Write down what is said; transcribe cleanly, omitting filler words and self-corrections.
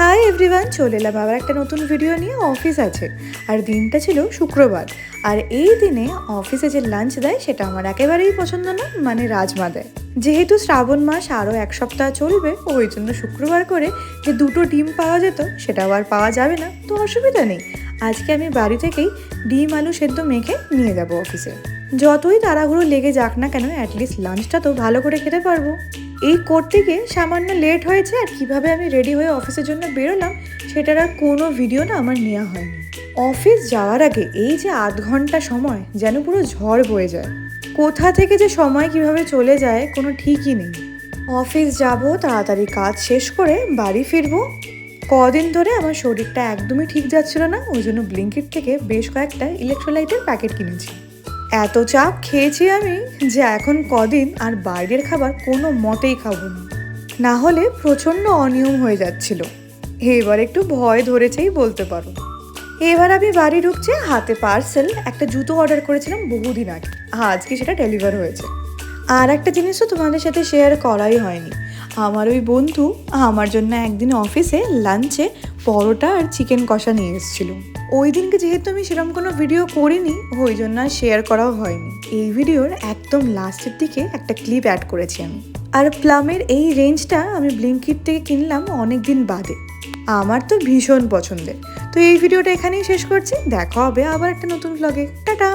Hi everyone, চলে এলাম আবার একটা নতুন ভিডিও নিয়ে। অফিস আছে আর দিনটা ছিল শুক্রবার। আর এই দিনে অফিসে যে লাঞ্চ দেয় সেটা আমার একেবারেই পছন্দ না, মানে রাজমা দেয়। যেহেতু শ্রাবণ মাস আরও এক সপ্তাহ চলবে, ওই জন্য শুক্রবার করে যে দুটো ডিম পাওয়া যেত সেটাও আর পাওয়া যাবে না, তো অসুবিধা নেই। আজকে আমি বাড়ি থেকেই ডিম আলু সেদ্ধ মেখে নিয়ে যাব অফিসে। যতই তাড়াহুড়ো লেগে যাক না কেন, অ্যাটলিস্ট লাঞ্চটা তো ভালো করে খেতে পারবো। এই করতে গিয়ে সামান্য লেট হয়েছে, আর কিভাবে আমি রেডি হয়ে অফিসের জন্য বেরোলাম সেটার আর কোনো ভিডিও না আমার নেওয়া হয়নি। অফিস যাওয়ার আগে এই যে আধ ঘন্টা সময় যেন পুরো ঝড় বয়ে যায়। কোথা থেকে যে সময় কিভাবে চলে যায় কোনো ঠিকই নেই। অফিস যাব, তাড়াতাড়ি কাজ শেষ করে বাড়ি ফিরবো। কদিন ধরে আমার শরীরটা একদমই ঠিক যাচ্ছিল না, ওই জন্য ব্লিঙ্কিট থেকে বেশ কয়েকটা ইলেকট্রোলাইটের প্যাকেট কিনেছি। এত চাপ খেয়েছি আমি যে এখন কদিন আর বাইরের খাবার কোনো মতেই খাবো না, না হলে প্রচণ্ড অনিয়ম হয়ে যাচ্ছিল। এবার একটু ভয় ধরেছেই বলতে পারো। এবার আমি বাড়ি ঢুকছি, হাতে পার্সেল। একটা জুতো অর্ডার করেছিলাম বহুদিন আগে, আজকে সেটা ডেলিভার হয়েছে। আর একটা জিনিসও তোমাদের সাথে শেয়ার করাই হয়নি। আমার ওই বন্ধু আমার জন্য একদিন অফিসে লাঞ্চে পরোটা আর চিকেন কষা নিয়ে এসেছিলো। ওই দিনকে যেহেতু আমি সেরকম কোনো ভিডিও করিনি, ওই জন্য আর শেয়ার করাও হয়নি। এই ভিডিওর একদম লাস্টের দিকে একটা ক্লিপ অ্যাড করেছি আমি। আর প্লামের এই রেঞ্জটা আমি ব্লিঙ্কিট থেকে কিনলাম অনেক দিন বাদে। আমার তো ভীষণ পছন্দের। তো এই ভিডিওটা এখানেই শেষ করছি, দেখা হবে আবার একটা নতুন ভ্লগে। টাটা।